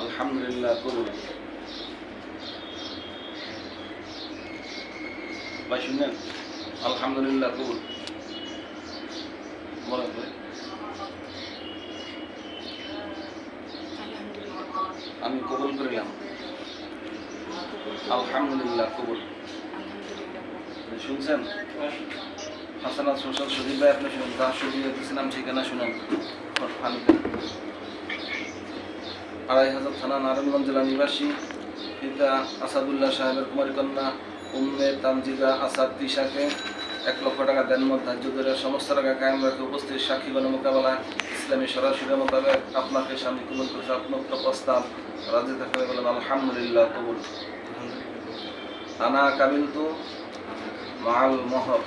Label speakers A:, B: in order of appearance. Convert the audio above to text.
A: আলহামদুলিল্লাহ কবুল। ভাই শুনেন, আলহামদুলিল্লাহ কবুল বলেন ভাই। আমি কবুল করিলাম, আলহামদুলিল্লাহ কবুল। শুনছেন? হাসানাত সোশ্যাল সজীব ভাই, আপনি শুনুন। তার সজীব নাম ঠিকানা শুনেন। 2500 থানা, নারায়ণগঞ্জ জেলা নিবাসী, পিতা আসাদুল্লাহ সাহেবের কুমারী কন্যা উম্মে তামজিদা আসাদ তিশাকে 1 লক্ষ টাকা দেনমত ধার্য করে সমস্ত টাকা কায়েম রাখে উপস্থিত সাক্ষীগণ মোকাবেলায় ইসলামী সরাসরি মোতাবেক আপনাকে স্বামী কবুল করে স্বপ্নোক্ত প্রস্তাব রাজি থাকলে বলেন আলহামদুলিল্লাহ কবুল। আনা কাবিলতু মাল মহর।